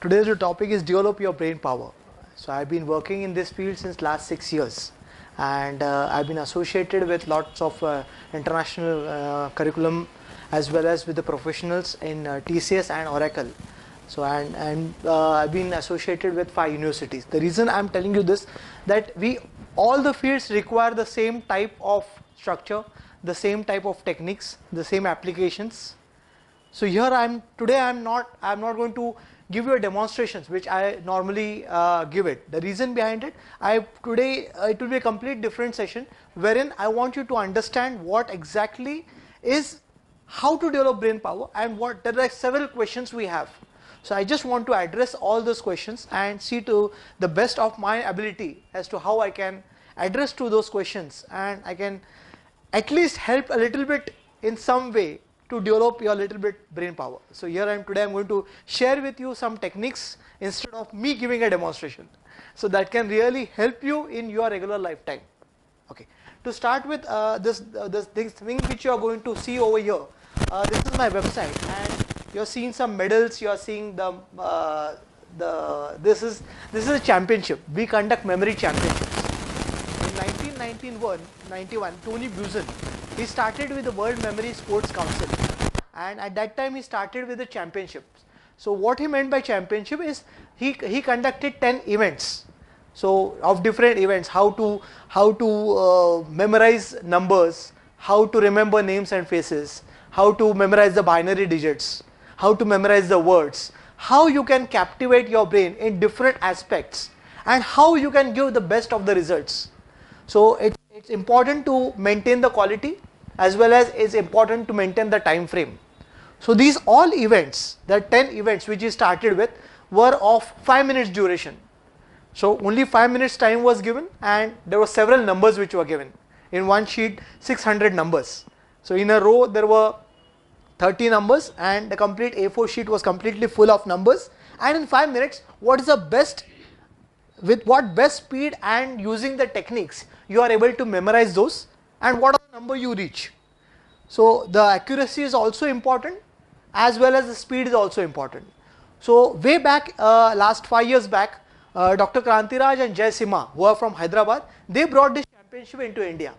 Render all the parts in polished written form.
Today's topic is develop your brain power. So I've been working in this field since last 6 years, and I've been associated with lots of international curriculum as well as with the professionals in TCS and Oracle. So I've been associated with 5 universities. The reason I'm telling you this, that all the fields require the same type of structure, the same type of techniques, the same applications. So here today I'm not going to give you a demonstrations which I normally give it. The reason behind it, today it will be a complete different session wherein I want you to understand what exactly is how to develop brain power, and there are several questions we have. So I just want to address all those questions and see to the best of my ability as to how I can address to those questions, and I can at least help a little bit in some way to develop your little bit brain power. So here today I'm going to share with you some techniques instead of me giving a demonstration. So that can really help you in your regular lifetime. Okay. To start with, this thing which you are going to see over here, this is my website, and you're seeing some medals. You are seeing this is a championship. We conduct memory championships. In 1991, Tony Buzan, he started with the World Memory Sports Council, and at that time he started with the championships. So what he meant by championship is he conducted 10 events. So of different events, how to memorize numbers, how to remember names and faces, how to memorize the binary digits, how to memorize the words, how you can captivate your brain in different aspects, and how you can give the best of the results. So it's important to maintain the quality as well as it's important to maintain the time frame. So these all events, the 10 events which he started with, were of 5 minutes duration. So only 5 minutes time was given, and there were several numbers which were given. In one sheet, 600 numbers. So in a row there were 30 numbers, and the complete A4 sheet was completely full of numbers. And in 5 minutes, what is the best, with what best speed and using the techniques you are able to memorize those, and what are the number you reach. So the accuracy is also important as well as the speed is also important. So way back, last 5 years back, Dr. Krantiraj and Jai Sima, who are from Hyderabad, they brought this championship into India.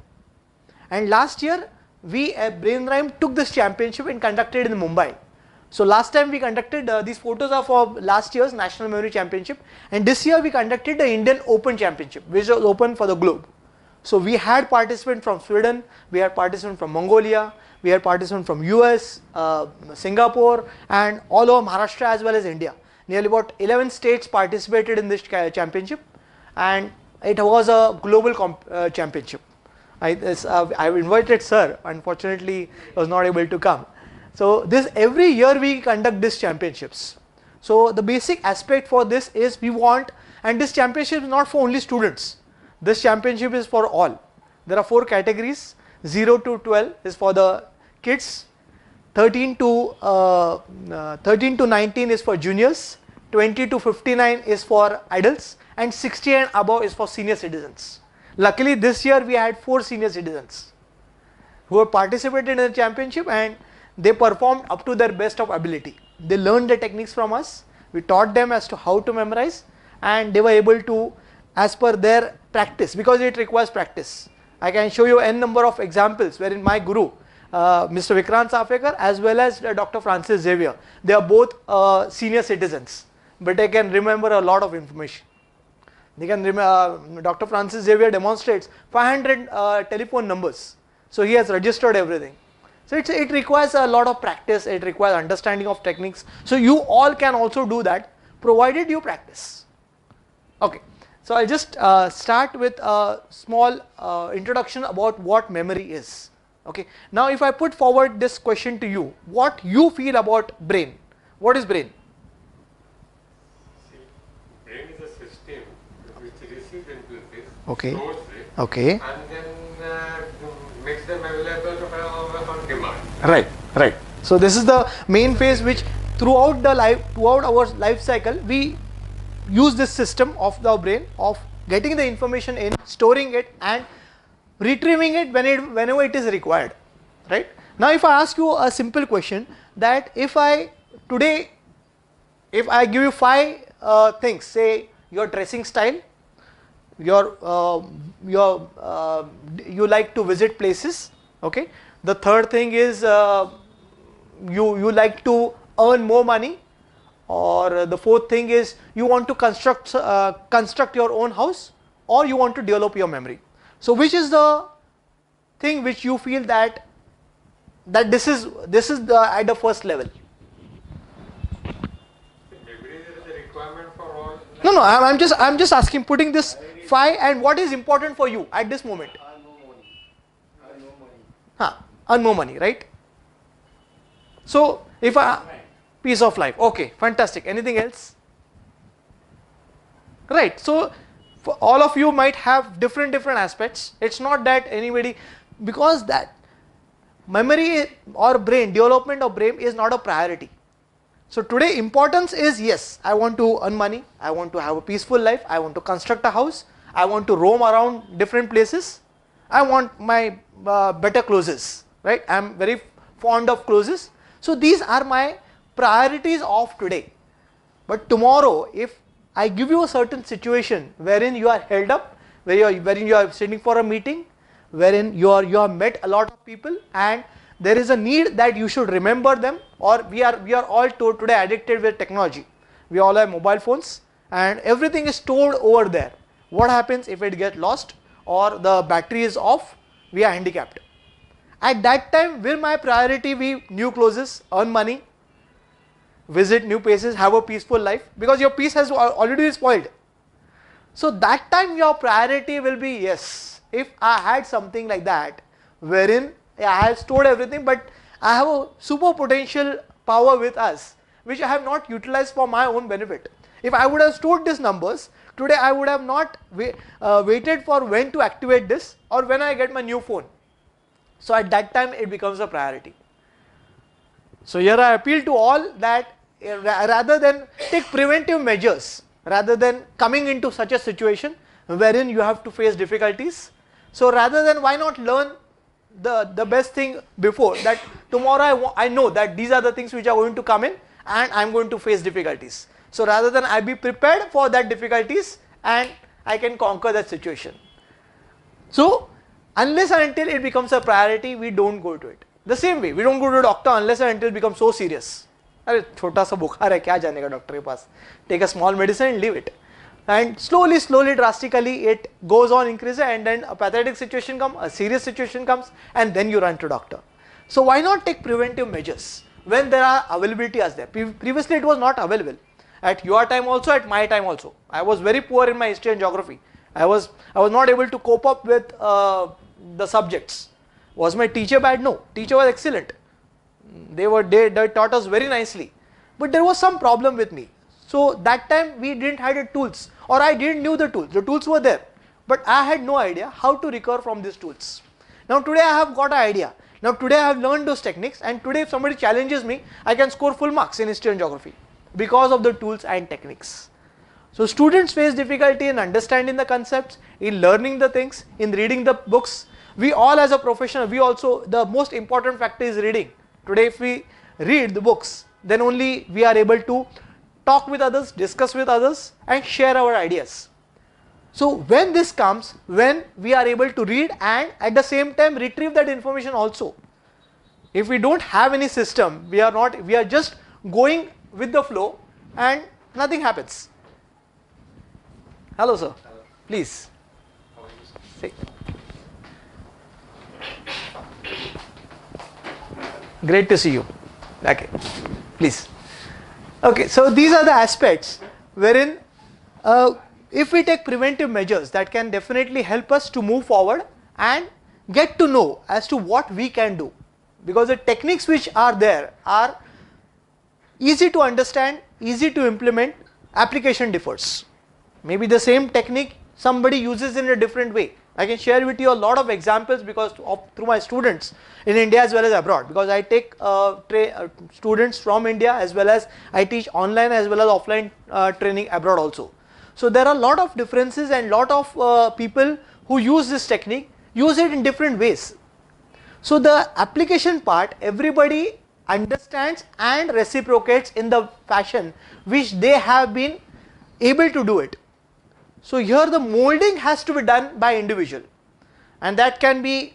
And last year, we at BrainRhyme took this championship and conducted in Mumbai. So last time we conducted, these photos are for last year's National Memory Championship, and this year we conducted the Indian Open Championship, which was open for the globe. So we had participants from Sweden, we had participants from Mongolia, we had participants from US, Singapore, and all over Maharashtra as well as India. Nearly about 11 states participated in this championship, and it was a global championship. I invited sir, unfortunately he was not able to come. So every year we conduct these championships. So the basic aspect for this is we want, and this championship is not for only students. This championship is for all. There are 4 categories. 0 to 12 is for the kids, 13 to 19 is for juniors, 20 to 59 is for adults, and 60 and above is for senior citizens. Luckily this year we had 4 senior citizens who have participated in the championship, and they performed up to their best of ability. They learned the techniques from us, we taught them as to how to memorize, and they were able to, as per their practice, because it requires practice. I can show you n number of examples wherein my guru, Mr. Vikrant Safekar as well as Dr. Francis Xavier, they are both senior citizens, but they can remember a lot of information. They can remember, Dr. Francis Xavier demonstrates 500 telephone numbers, so he has registered everything. So it requires a lot of practice, it requires understanding of techniques. So you all can also do that, provided you practice. Okay. So I'll just start with a small introduction about what memory is. Okay. Now if I put forward this question to you, what you feel about brain? What is brain? See, brain is a system which receives impulses, Okay. stores it, Okay. and then makes them available on demand. Right. So this is the main phase which throughout our life cycle we use this system of the brain of getting the information in, storing it, and retrieving it whenever it is required. Right. Now if I ask you a simple question, that if I today if I give you 5 things, say your dressing style, your you like to visit places, okay. The third thing is you like to earn more money, or the fourth thing is you want to construct your own house, or you want to develop your memory. So which is the thing which you feel that this is the at the first level? Maybe there is a requirement for all. No, I'm just asking, putting this 5 and what is important for you at this moment. Earn more money, right? So if peace of life, okay, fantastic. Anything else? Right. So for all of you might have different aspects. It's not that anybody, because that memory or brain development of brain is not a priority. So today importance is, yes, I want to earn money, I want to have a peaceful life, I want to construct a house, I want to roam around different places, I want my better clothes, right? I am very fond of clothes. So these are my priorities of today. But tomorrow, if I give you a certain situation wherein you are held up, wherein you are sitting for a meeting, wherein you have met a lot of people and there is a need that you should remember them, or we are all today addicted with technology. We all have mobile phones and everything is stored over there. What happens if it gets lost or the battery is off? We are handicapped. At that time, will my priority be new clothes, earn money, visit new places, have a peaceful life? Because your peace has already been spoiled. So that time your priority will be, yes, if I had something like that, wherein I have stored everything, but I have a super potential power with us, which I have not utilized for my own benefit. If I would have stored these numbers, today I would have not waited for when to activate this or when I get my new phone. So at that time it becomes a priority. So here I appeal to all that rather than take preventive measures, rather than coming into such a situation wherein you have to face difficulties. So rather than, why not learn the best thing before, that tomorrow I know that these are the things which are going to come in and I am going to face difficulties. So rather than I be prepared for that difficulties and I can conquer that situation. So unless and until it becomes a priority, we don't go to it. The same way, we don't go to a doctor unless and until it becomes so serious. अरे छोटा सा बुखार है, क्या जाने का doctor के पास? Take a small medicine and leave it. And slowly, drastically, it goes on increasing, and then a pathetic situation comes, a serious situation comes, and then you run to doctor. So why not take preventive measures when there are availability as there? Previously it was not available. At your time also, at my time also. I was very poor in my history and geography. I was not able to cope up with the subjects. Was my teacher bad? No. Teacher was excellent. They taught us very nicely. But there was some problem with me. So that time we didn't have the tools, or I didn't knew the tools. The tools were there, but I had no idea how to recover from these tools. Now today I have got an idea. Now today I have learned those techniques, and today if somebody challenges me, I can score full marks in history and geography because of the tools and techniques. So students face difficulty in understanding the concepts, in learning the things, in reading the books. We all as a professional, we also, the most important factor is reading. Today if we read the books, then only we are able to talk with others, discuss with others and share our ideas. So when this comes, when we are able to read and at the same time retrieve that information also. If we don't have any system, we are just going with the flow and nothing happens. Hello sir, please. Say. Great to see you. Okay, please. Okay, so these are the aspects wherein if we take preventive measures, that can definitely help us to move forward and get to know as to what we can do, because the techniques which are there are easy to understand, easy to implement, application differs. Maybe the same technique somebody uses in a different way. I can share with you a lot of examples because through my students in India as well as abroad, because I take students from India as well as I teach online as well as offline training abroad also. So there are a lot of differences and lot of people who use this technique use it in different ways. So the application part, everybody understands and reciprocates in the fashion which they have been able to do it. So here the molding has to be done by individual, and that can be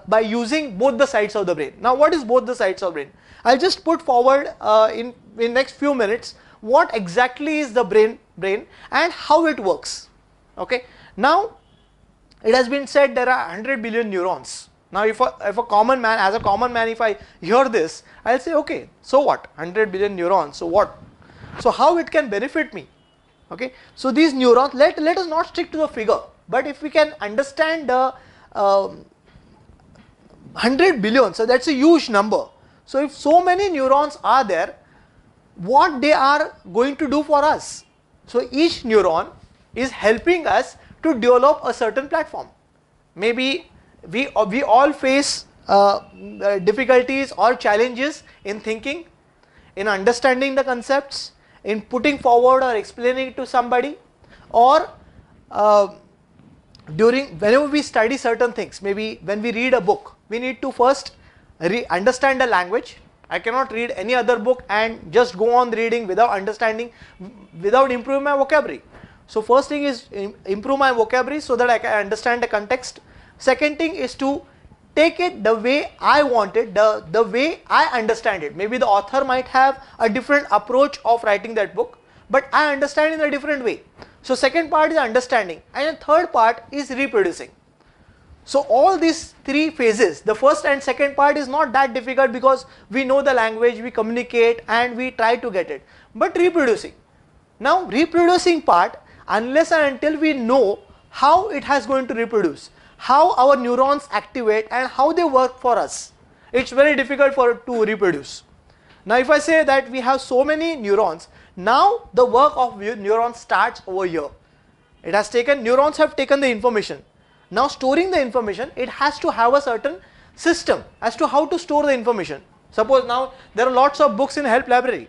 by using both the sides of the brain. Now what is both the sides of brain? I'll just put forward in next few minutes what exactly is the brain and how it works. Okay. Now it has been said there are 100 billion neurons. Now if a common man, as a common man, if I hear this, I'll say, okay, so what, 100 billion neurons, so what? So how it can benefit me? Okay. So these neurons, let us not stick to the figure, but if we can understand the 100 billion, so that's a huge number. So if so many neurons are there, what they are going to do for us? So each neuron is helping us to develop a certain platform. Maybe we all face difficulties or challenges in thinking, in understanding the concepts, in putting forward or explaining it to somebody, or whenever we study certain things. Maybe when we read a book, we need to first understand the language. I cannot read any other book and just go on reading without understanding, without improving my vocabulary. So first thing is improve my vocabulary so that I can understand the context. Second thing is to take it the way I want it, the way I understand it. Maybe the author might have a different approach of writing that book, but I understand in a different way. So second part is understanding, and the third part is reproducing. So all these three phases, the first and second part is not that difficult because we know the language, we communicate and we try to get it. But reproducing. Now reproducing part, unless and until we know how it has going to reproduce, how our neurons activate and how they work for us, it's very difficult to reproduce. Now if I say that we have so many neurons, now the work of neurons starts over here. It has taken, neurons have taken the information. Now storing the information, it has to have a certain system as to how to store the information. Suppose now there are lots of books in help library.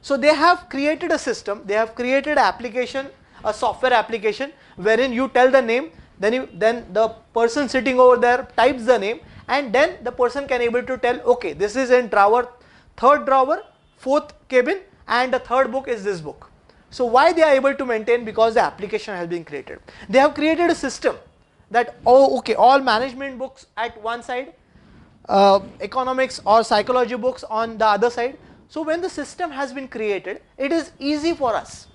So they have created a system, they have created an application, a software application wherein you tell the name, then the person sitting over there types the name, and then the person can able to tell, okay, this is in drawer, third drawer, fourth cabin, and the third book is this book. So why they are able to maintain? Because the application has been created. They have created a system that, oh okay, all management books at one side, economics or psychology books on the other side. So when the system has been created, it is easy for us.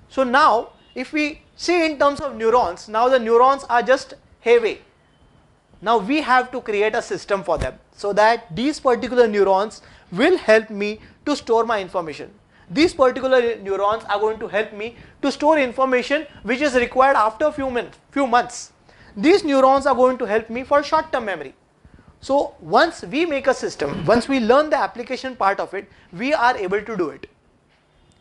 So now if we see in terms of neurons, now the neurons are just heavy. Now we have to create a system for them so that these particular neurons will help me to store my information. These particular neurons are going to help me to store information which is required after a few months. These neurons are going to help me for short-term memory. So once we make a system, once we learn the application part of it, we are able to do it.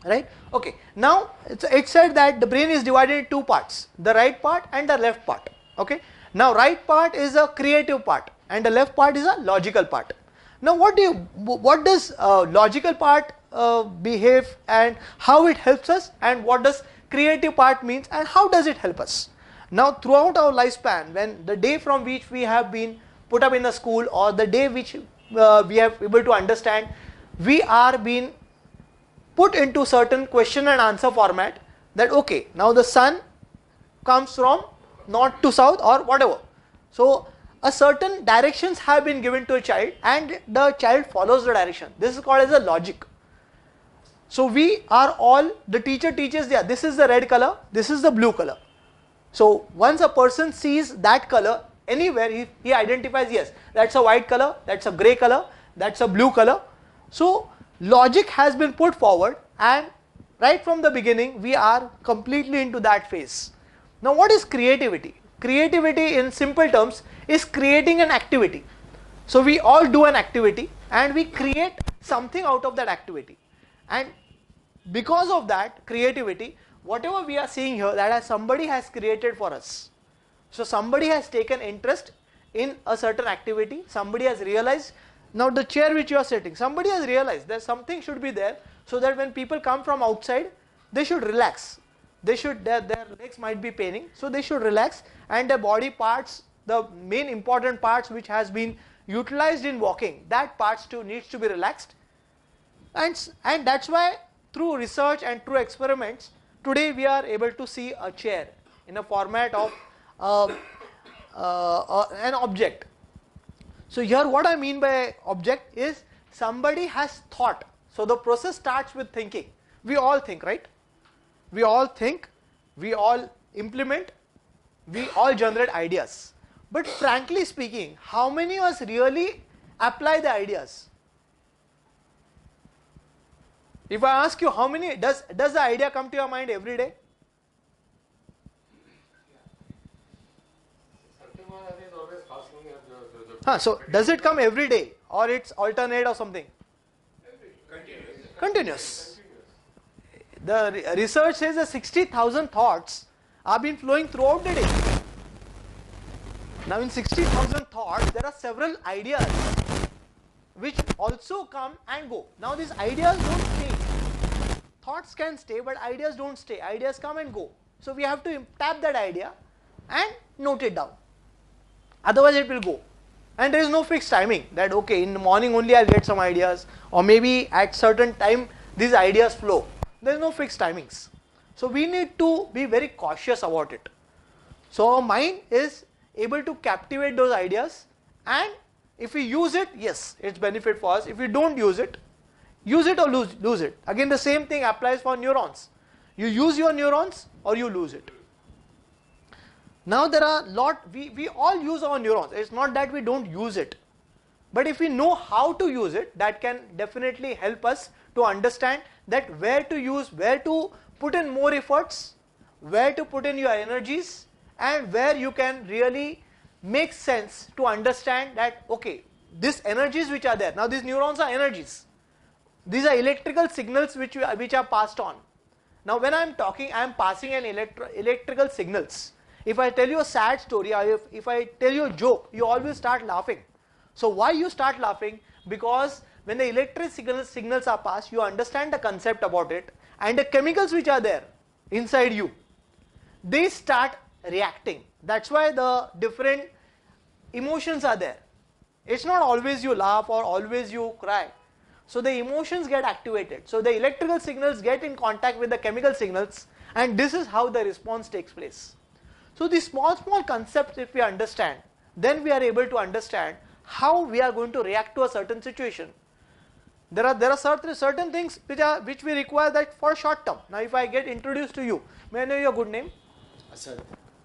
Right? Okay. Now it said that the brain is divided into two parts, the right part and the left part. Okay. Now right part is a creative part and the left part is a logical part. Now what does logical part behave and how it helps us, and what does creative part means and how does it help us? Now throughout our lifespan, when the day from which we have been put up in a school or the day which we have able to understand, we are being put into certain question and answer format that okay, now the sun comes from north to south or whatever. So a certain directions have been given to a child and the child follows the direction. This is called as a logic. So we are all, the teacher teaches, yeah, this is the red color, this is the blue color. So once a person sees that color anywhere, he identifies, yes, that's a white color, that's a grey color, that's a blue color. So logic has been put forward, and right from the beginning we are completely into that phase. Now what is creativity? Creativity in simple terms is creating an activity. So we all do an activity and we create something out of that activity, and because of that creativity, whatever we are seeing here, that somebody has created for us. So somebody has taken interest in a certain activity, somebody has realized. Now the chair which you are sitting, somebody has realized that something should be there so that when people come from outside, they should relax. They should, their legs might be paining, so they should relax, and their body parts, the main important parts which has been utilized in walking, that part too needs to be relaxed. And that's why through research and through experiments, today we are able to see a chair in a format of an object. So here what I mean by object is somebody has thought. So the process starts with thinking. We all think, right? We all think, we all implement, we all generate ideas. But frankly speaking, how many of us really apply the ideas? If I ask you how many, does the idea come to your mind every day? So does it come every day or it's alternate or something? Continuous. The research says that 60,000 thoughts have been flowing throughout the day. Now in 60,000 thoughts, there are several ideas which also come and go. Now these ideas don't stay. Thoughts can stay, but ideas don't stay. Ideas come and go. So we have to tap that idea and note it down. Otherwise it will go. And there is no fixed timing that okay, in the morning only I'll get some ideas, or maybe at certain time these ideas flow. There is no fixed timings. So we need to be very cautious about it. So our mind is able to captivate those ideas, and if we use it, yes, it's benefit for us. If we don't use it or lose it. Again, the same thing applies for neurons. You use your neurons or you lose it. Now there are we all use our neurons. It's not that we don't use it. But if we know how to use it, that can definitely help us to understand that where to use, where to put in more efforts, where to put in your energies, and where you can really make sense to understand that okay, these energies which are there. Now these neurons are energies. These are electrical signals which are passed on. Now when I am talking, I am passing an electrical signals. If I tell you a sad story, or if I tell you a joke, you always start laughing. So why you start laughing? Because when the electric signals are passed, you understand the concept about it, and the chemicals which are there inside you, they start reacting. That's why the different emotions are there. It's not always you laugh or always you cry. So the emotions get activated. So the electrical signals get in contact with the chemical signals, and this is how the response takes place. So these small concepts if we understand, then we are able to understand how we are going to react to a certain situation. There are certain things which we require that for short term. Now if I get introduced to you, may I know your good name? Asad.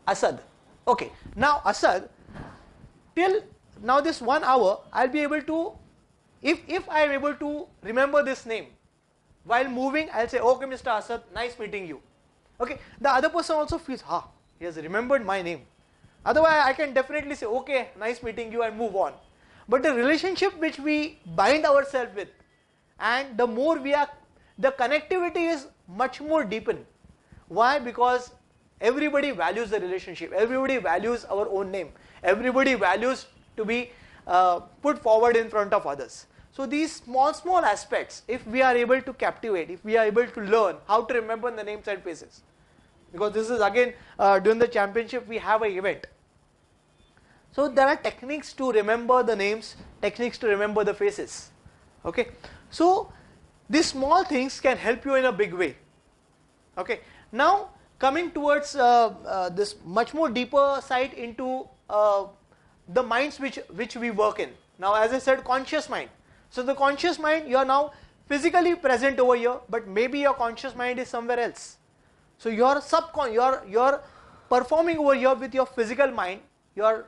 Asad. Okay. Now Asad, till now this 1 hour, I'll be able to, if I am able to remember this name, while moving I'll say, okay Mr. Asad, nice meeting you. Okay. The other person also feels, he has remembered my name. Otherwise I can definitely say, okay, nice meeting you, and move on. But the relationship which we bind ourselves with, and the more the connectivity is much more deepened. Why? Because everybody values the relationship. Everybody values our own name. Everybody values to be put forward in front of others. So these small aspects, if we are able to captivate, if we are able to learn how to remember the names and faces, because this is again during the championship we have an event. So there are techniques to remember the names, techniques to remember the faces. Okay. So these small things can help you in a big way. Okay. Now coming towards this much more deeper side into the minds which we work in. Now as I said, conscious mind. So the conscious mind, you are now physically present over here, but maybe your conscious mind is somewhere else. So your you're performing over here with your physical mind. Your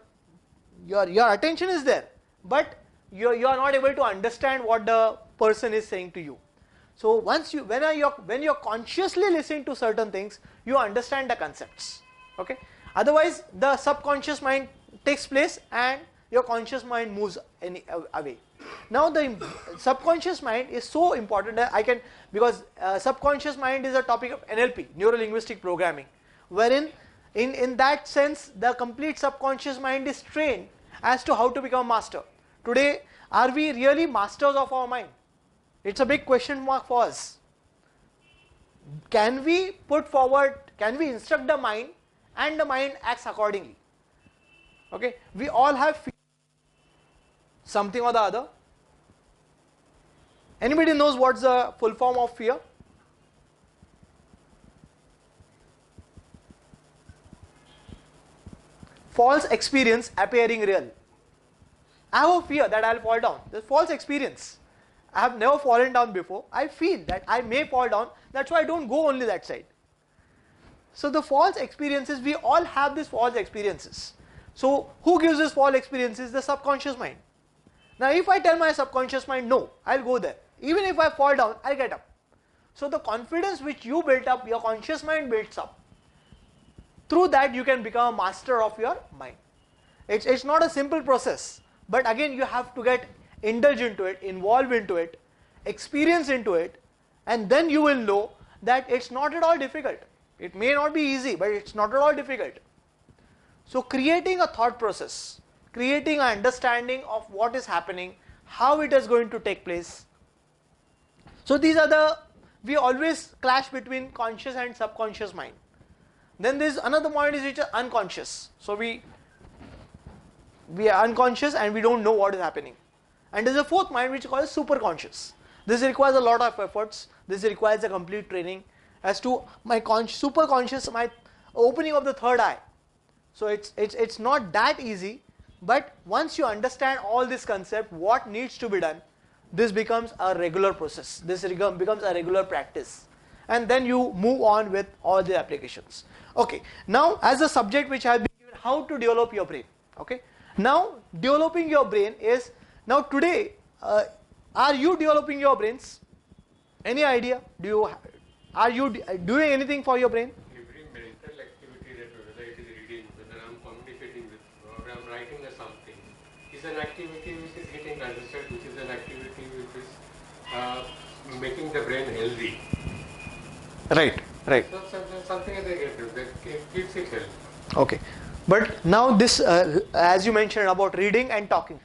attention is there, but you are not able to understand what the person is saying to you. So when you're consciously listening to certain things, you understand the concepts. Okay. Otherwise, the subconscious mind takes place and your conscious mind moves away. Now the subconscious mind is so important that because subconscious mind is a topic of NLP, Neuro Linguistic Programming, wherein in that sense the complete subconscious mind is trained as to how to become a master. Today, are we really masters of our mind? It's a big question mark for us. Can we instruct the mind and the mind acts accordingly? Okay, we all have fear. something or the other. Anybody knows what's the full form of fear? False experience appearing real. I have a fear that I'll fall down. This false experience. I have never fallen down before. I feel that I may fall down. That's why I don't go only that side. So the false experiences, we all have these false experiences. So who gives this false experiences? The subconscious mind. Now if I tell my subconscious mind, no, I'll go there. Even if I fall down, I'll get up. So the confidence which you built up, your conscious mind builds up. Through that you can become a master of your mind. It's not a simple process. But again, you have to get indulge into it, involve into it, experience into it, and then you will know that it's not at all difficult. It may not be easy, but it's not at all difficult. So creating a thought process, creating an understanding of what is happening, how it is going to take place. So these are we always clash between conscious and subconscious mind. Then there is another mind which is unconscious. So we are unconscious and we don't know what is happening. And there is a fourth mind which is called superconscious. This requires a lot of efforts. This requires a complete training as to my superconscious, my opening of the third eye. So it's not that easy, but once you understand all this concept, what needs to be done, this becomes a regular process. This becomes a regular practice. And then you move on with all the applications. Okay, now as a subject which I have been given, how to develop your brain. Okay, now developing your brain is, now today, are you developing your brains? Any idea? Are you doing anything for your brain? Every mental activity, that whether it is reading, whether I'm communicating with, or I'm writing something, is an activity which is getting understood, which is an activity which is making the brain healthy. Right, right. So something that keeps it healthy. Okay, but now this, as you mentioned about reading and talking,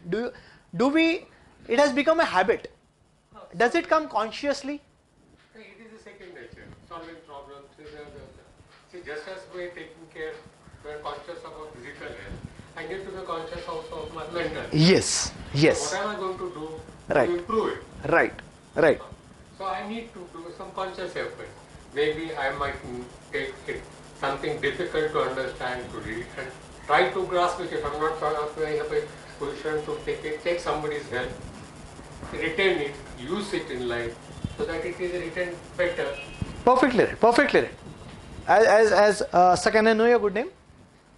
it has become a habit. Does it come consciously? It is a second nature, solving problems. See, just as we're taking care, we're conscious about physical health, I need to be conscious also of my mental health. Yes, yes. So what am I going to do Right. to improve it? Right, right. So I need to do some conscious effort. Maybe I might take it something difficult to understand, to read, and try to grasp it. If I'm not in a position to take somebody's help, retain it, use it in life, so that it is written better. Perfectly right, perfectly right. Sir, can I know your good name?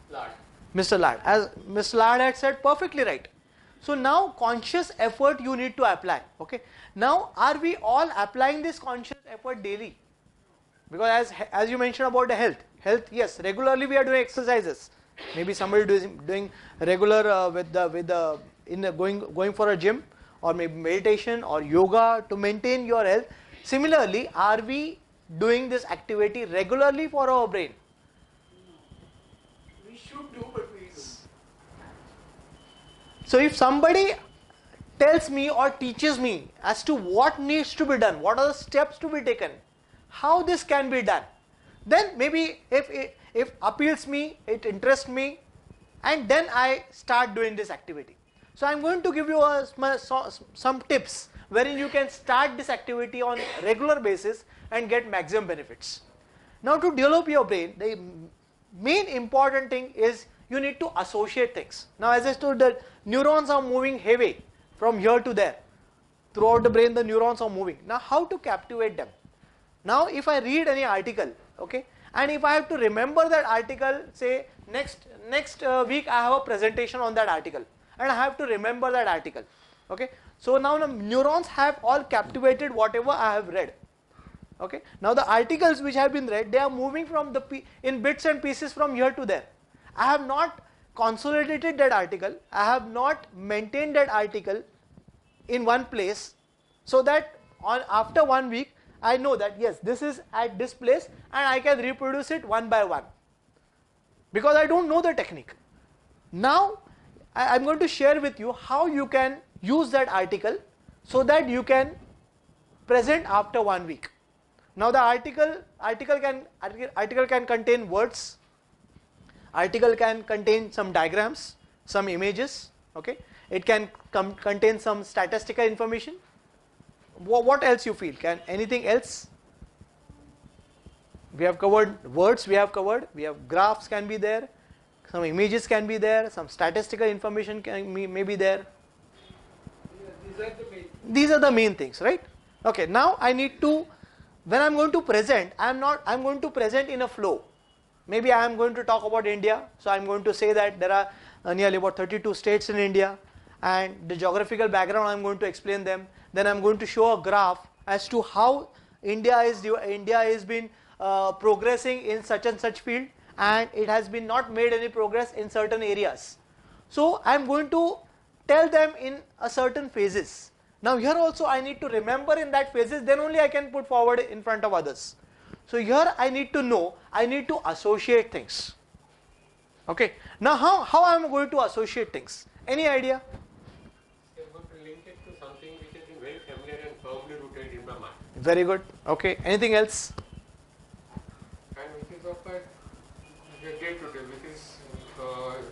Lard. Mr. Lard. As Mr. Lard had said, perfectly right. So now conscious effort you need to apply. Okay. Now are we all applying this conscious effort daily? Because as you mentioned about the health, yes, regularly we are doing exercises. Maybe somebody doing regular going for a gym, or maybe meditation or yoga to maintain your health. Similarly, are we doing this activity regularly for our brain? We should do, but we don't. So if somebody tells me or teaches me as to what needs to be done, what are the steps to be taken, how this can be done, then maybe if appeals me, it interests me, and then I start doing this activity. So I am going to give you some tips wherein you can start this activity on a regular basis and get maximum benefits. Now to develop your brain, the main important thing is you need to associate things. Now as I told, the neurons are moving heavy from here to there. Throughout the brain the neurons are moving. Now how to captivate them? Now if I read any article, okay, and if I have to remember that article, say next week I have a presentation on that article, and I have to remember that article, okay. So now the neurons have all captivated whatever I have read, okay. Now the articles which have been read, they are moving from in bits and pieces from here to there. I have not consolidated that article, I have not maintained that article in one place, so that after 1 week I know that yes, this is at this place and I can reproduce it one by one, because I don't know the technique. Now I am going to share with you how you can use that article so that you can present after 1 week. Now the article can contain words, article can contain some diagrams, some images, okay. it can contain some statistical information. What else you feel? Can anything else? We have covered words, we have graphs can be there, some images can be there, some statistical information may be there. These are the main things, right? Okay, now I need to, when I'm going to present, I'm going to present in a flow. Maybe I am going to talk about India, so I'm going to say that there are nearly about 32 states in India, and the geographical background I'm going to explain them. Then I'm going to show a graph as to how India is been progressing in such and such field, and it has been not made any progress in certain areas. So I'm going to tell them in a certain phases. Now here also I need to remember in that phases, then only I can put forward in front of others. So here I need to know, I need to associate things. Okay. Now how I am going to associate things? Any idea? I'm going to link it to something which is very familiar and firmly rooted in my mind. Very good. Okay. Anything else? And which is of a day to day, which is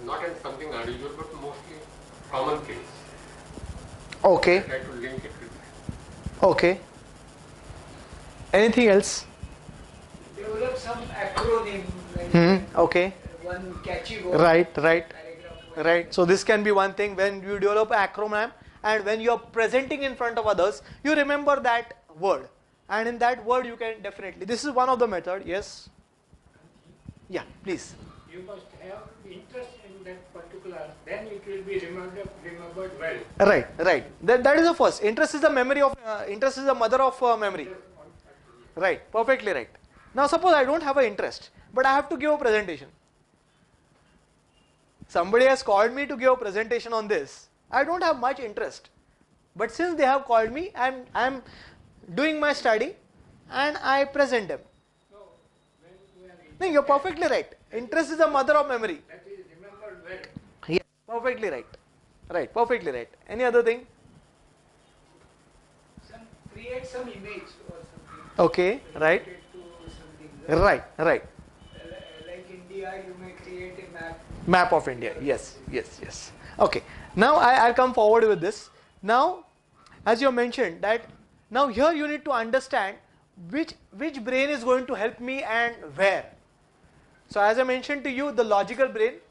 not in something unusual but mostly common things. Okay. I try to link it with that. Okay. Anything else? Develop some acronym. Like Okay. One catchy word. Right. Paragraph. Right. So this can be one thing when you develop an acronym, and when you are presenting in front of others, you remember that word, and in that word you can definitely. This is one of the method. Yes. Yeah. Please. You must have interest in that particular, then it will be remembered well. Right. That is the first. Interest is the memory of. Interest is the mother of memory. Right. Perfectly right. Now suppose I don't have an interest, but I have to give a presentation. Somebody has called me to give a presentation on this. I don't have much interest, but since they have called me, I'm doing my study, and I present them. So, when you are No, you're perfectly right. Interest is the mother of memory. that is remembered well. Yes, perfectly right. Right, perfectly right. Any other thing? Create some image or something. Okay, right. Related to something. Right. Like India, you may create a map. Map of India. Yes. Okay. Now I'll come forward with this. Now, as you mentioned that now here you need to understand which brain is going to help me and where. So as I mentioned to you, the logical brain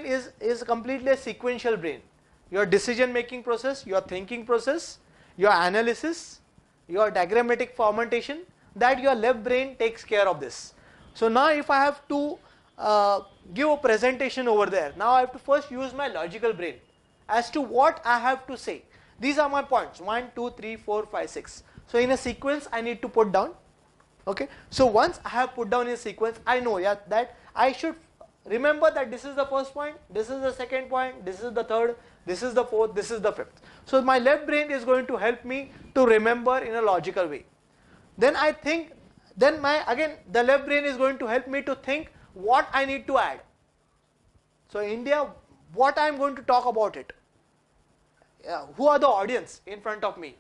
is completely a sequential brain. Your decision making process, your thinking process, your analysis, your diagrammatic formattation, that your left brain takes care of this. So now if I have to give a presentation over there, now I have to first use my logical brain as to what I have to say. These are my points, 1, 2, 3, 4, 5, 6. So in a sequence I need to put down. Okay. So once I have put down in a sequence, I know that I should remember that this is the first point, this is the second point, this is the third, this is the fourth, this is the fifth. So my left brain is going to help me to remember in a logical way. Then I think, the left brain is going to help me to think what I need to add. So India, what I am going to talk about it. Who are the audience in front of me?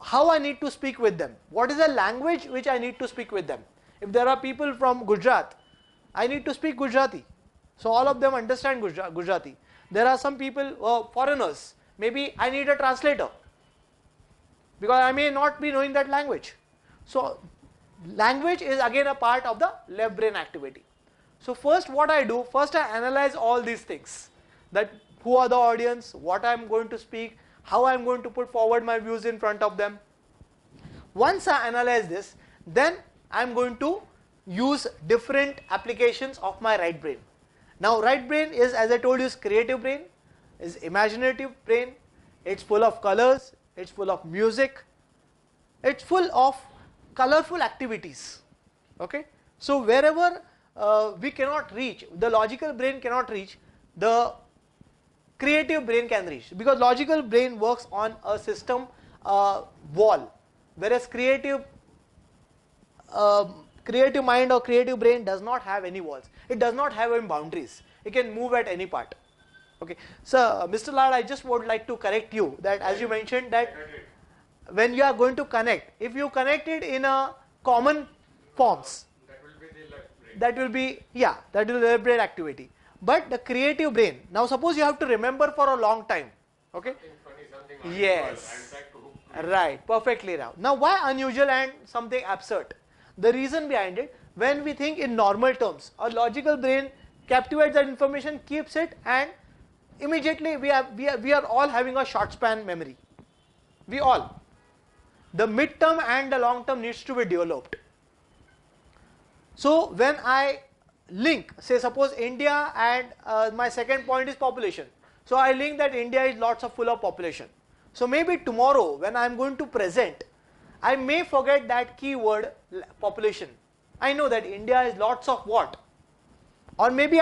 How I need to speak with them? What is the language which I need to speak with them? If there are people from Gujarat, I need to speak Gujarati. So all of them understand Gujarati. There are some people, foreigners, maybe I need a translator because I may not be knowing that language. So language is again a part of the left brain activity. So first what I do, first I analyze all these things, that who are the audience, what I am going to speak, how I am going to put forward my views in front of them. Once I analyze this, then I am going to use different applications of my right brain. Now right brain is, as I told you, is creative brain, is imaginative brain, it's full of colors, it's full of music, it's full of colorful activities. Okay. So wherever we cannot reach, the logical brain cannot reach, the creative brain can reach, because logical brain works on a system wall, whereas creative mind or creative brain does not have any walls. It does not have any boundaries. It can move at any part. Okay. So Mr. Lad, I just would like to correct you that as you mentioned that when you are going to connect, if you connect it in a common forms, That will be the left brain. that will be the left brain activity. But the creative brain, now suppose you have to remember for a long time, okay? Something funny, something unusual. Yes, I'm trying to hook you. right, perfectly right. Now why unusual and something absurd? The reason behind it, when we think in normal terms, our logical brain captivates that information, keeps it, and immediately we are all having a short span memory. We all. The mid-term and the long-term needs to be developed. So when I link, say suppose India and my second point is population. So I link that India is lots of full of population. So maybe tomorrow when I am going to present, I may forget that keyword population. I know that India is lots of what? Or maybe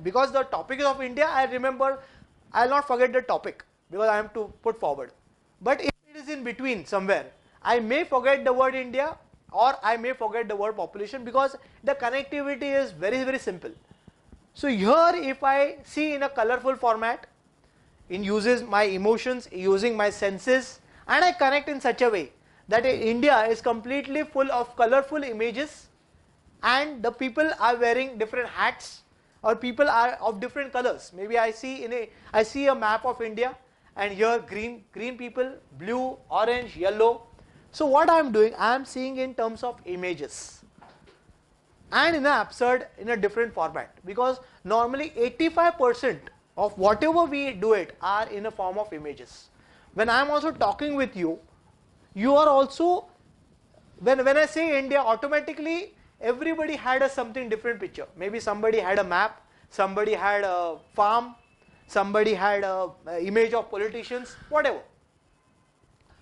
because the topic is of India, I remember, I will not forget the topic because I am to put forward. But if it is in between somewhere, I may forget the word India or I may forget the word population because the connectivity is very, very simple. So here if I see in a colorful format, in uses my emotions, using my senses, and I connect in such a way that India is completely full of colorful images and the people are wearing different hats or people are of different colors. Maybe I see a map of India and here green people, blue, orange, yellow. So what I am doing, I am seeing in terms of images and in a different format, because normally 85% of whatever we do it are in a form of images. When I am also talking with you, you are also, when I say India, automatically everybody had a something different picture. Maybe somebody had a map, somebody had a farm, somebody had a image of politicians, whatever.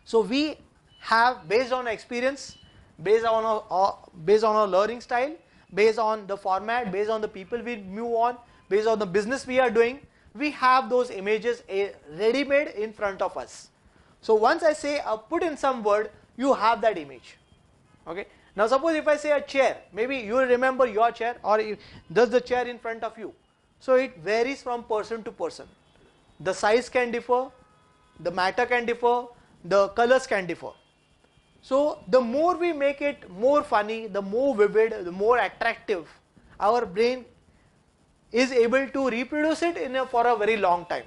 So we have, based on experience, based on our learning style, based on the format, based on the people we move on, based on the business we are doing, we have those images ready-made in front of us. So once I say put in some word, you have that image. Okay. Now suppose if I say a chair, maybe you will remember your chair or does the chair in front of you. So it varies from person to person. The size can differ, the matter can differ, the colors can differ. So the more we make it more funny, the more vivid, the more attractive, our brain is able to reproduce it for a very long time.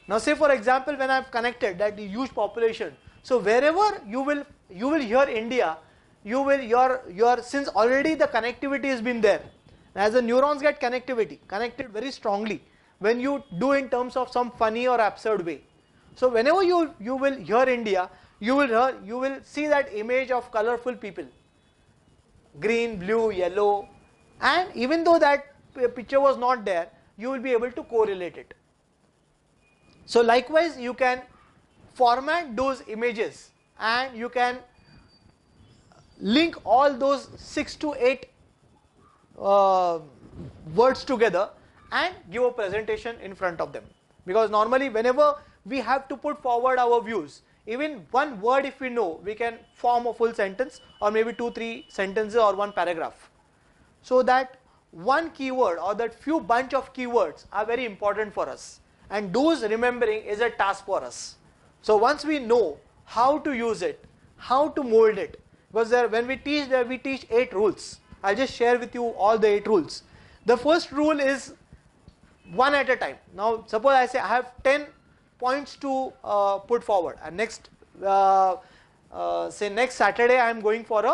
Now say for example when I have connected that huge population, so wherever you will hear India, since already the connectivity has been there, as the neurons get connected very strongly when you do in terms of some funny or absurd way. So whenever you will hear India, you will see that image of colorful people, green, blue, yellow, and even though that picture was not there, you will be able to correlate it. So likewise you can format those images and you can link all those 6 to 8 words together and give a presentation in front of them. Because normally whenever we have to put forward our views, even one word if we know, we can form a full sentence or maybe 2-3 sentences or one paragraph. So that one keyword or that few bunch of keywords are very important for us, and those remembering is a task for us. So once we know how to use it, how to mold it, because when we teach 8 rules. I'll just share with you all the 8 rules. The first rule is one at a time. Now suppose I say I have 10 points to put forward, and next Saturday I am going for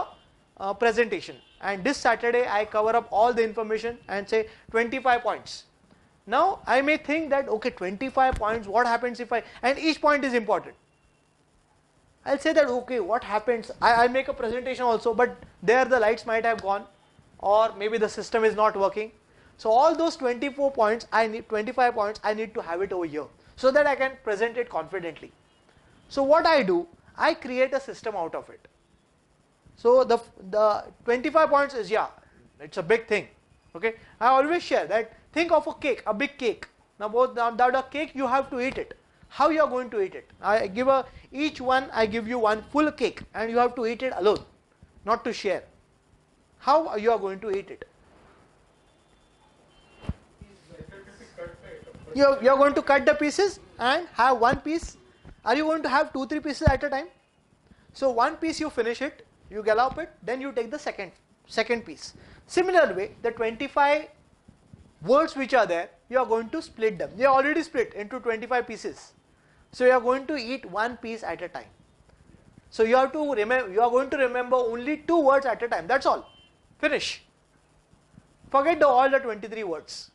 a presentation, and this Saturday I cover up all the information and say 25 points. Now I may think that okay, 25 points, what happens if and each point is important. I'll say that okay, what happens, I'll make a presentation also, but there the lights might have gone or maybe the system is not working. So all those 25 points I need to have it over here so that I can present it confidently. So what I do, I create a system out of it. So the 25 points is, it's a big thing. Okay, I always share that, think of a cake, a big cake. Now the cake you have to eat it. How you are going to eat it? Each one I give you one full cake and you have to eat it alone, not to share. How you are going to eat it? You are going to cut the pieces and have one piece. Are you going to have 2-3 pieces at a time? So one piece you finish it, you gallop it, then you take the second piece. Similar way, the 25 words which are there, you are going to split them. They are already split into 25 pieces. So you are going to eat one piece at a time. So you have to remember, you are going to remember only 2 words at a time. That's all. Finish. Forget all the 23 words.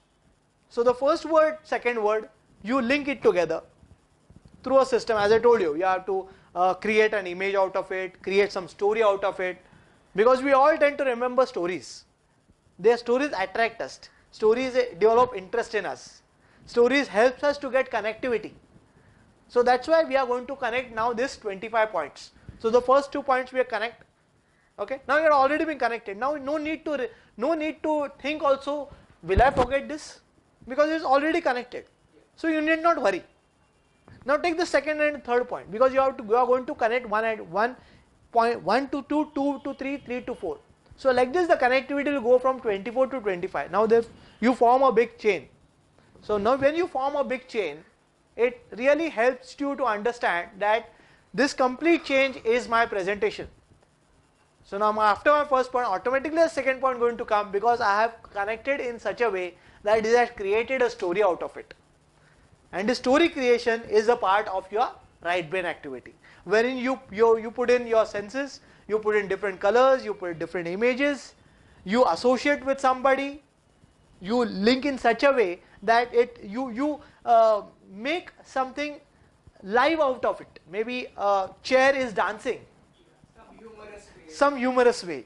So the first word, second word, you link it together through a system. As I told you, you have to create an image out of it, create some story out of it, because we all tend to remember stories. Their stories attract us. Stories develop interest in us. Stories helps us to get connectivity. So that's why we are going to connect now this 25 points. So the first 2 points we are connect. Okay. Now you are already been connected. Now no need to think also, will I forget this? Because it is already connected. So you need not worry. Now take the second and third point, because you are going to connect 1 to 2, 2 to 3, 3 to 4. So like this the connectivity will go from 24 to 25. Now you form a big chain. So now when you form a big chain, it really helps you to understand that this complete change is my presentation. So now after my first point, automatically the second point going to come, because I have connected in such a way that it has created a story out of it. And the story creation is a part of your right brain activity, wherein you put in your senses, you put in different colors, you put different images, you associate with somebody, you link in such a way that you make something live out of it. Maybe a chair is dancing, some humorous way.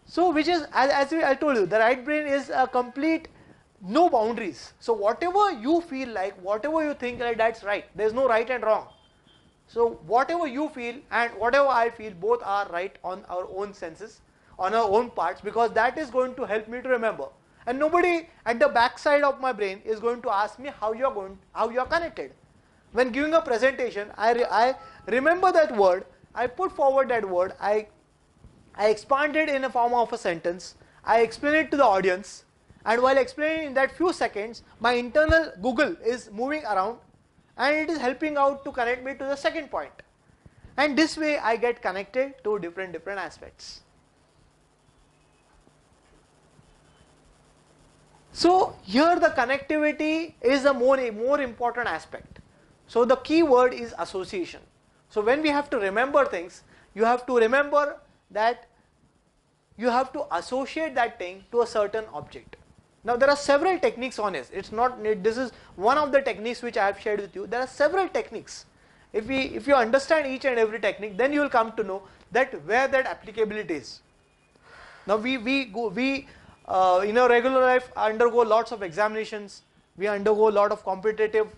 So which is, as I told you, the right brain is a complete no boundaries. So whatever you feel like, whatever you think like, that's right. There is no right and wrong. So whatever you feel and whatever I feel, both are right on our own senses, on our own parts, because that is going to help me to remember. And nobody at the back side of my brain is going to ask me how you are connected. When giving a presentation, I remember that word, I put forward that word, I expand it in a form of a sentence, I explain it to the audience, and while explaining in that few seconds, my internal Google is moving around and it is helping out to connect me to the second point. And this way I get connected to different aspects. So here the connectivity is a more important aspect. So the key word is association. So when we have to remember things, you have to remember that you have to associate that thing to a certain object. Now there are several techniques on it. It's not, this is one of the techniques which I have shared with you. There are several techniques. If you understand each and every technique, then you will come to know that where that applicability is. Now we in our regular life undergo lots of examinations. We undergo a lot of competitive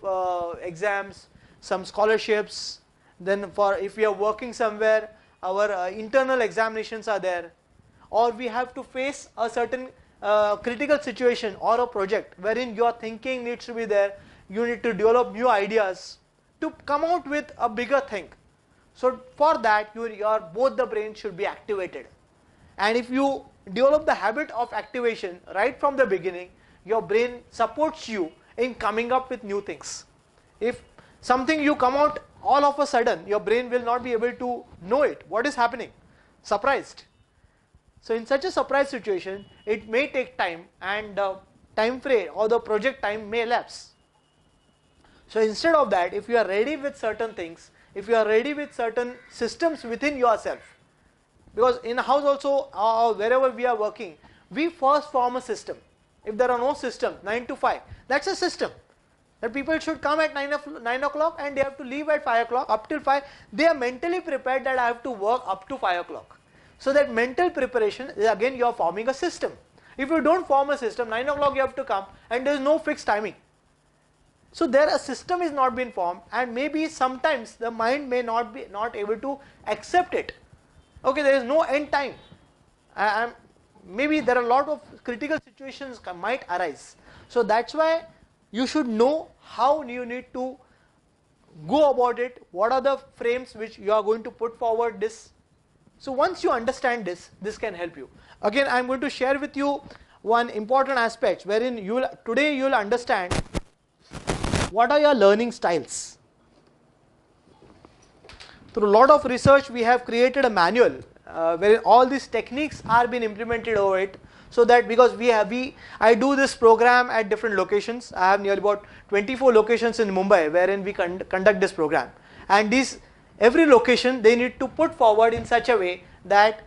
exams, some scholarships. Then if we are working somewhere, our internal examinations are there, or we have to face a certain critical situation or a project wherein your thinking needs to be there. You need to develop new ideas to come out with a bigger thing. So for that, both the brains should be activated. And if you develop the habit of activation right from the beginning, your brain supports you in coming up with new things. If something you come out all of a sudden, your brain will not be able to know it. What is happening? Surprised. So in such a surprise situation, it may take time, and the time frame or the project time may elapse. So instead of that, if you are ready with certain things, if you are ready with certain systems within yourself, because in house also or wherever we are working, we first form a system. If there are no systems, 9 to 5, that's a system. That people should come at 9 o'clock and they have to leave at 5 o'clock, up till 5. They are mentally prepared that I have to work up to 5 o'clock. So that mental preparation is, again, you are forming a system. If you don't form a system, 9 o'clock you have to come and there is no fixed timing. So there a system is not been formed, and maybe sometimes the mind may not able to accept it. Okay, there is no end time. Maybe there are a lot of critical situations might arise. So that's why you should know how you need to go about it, what are the frames which you are going to put forward this. So once you understand this can help you. Again, I am going to share with you one important aspect wherein today you will understand what are your learning styles. Through a lot of research, we have created a manual wherein all these techniques are being implemented over it, so that because I do this program at different locations. I have nearly about 24 locations in Mumbai wherein we conduct this program, and every location they need to put forward in such a way that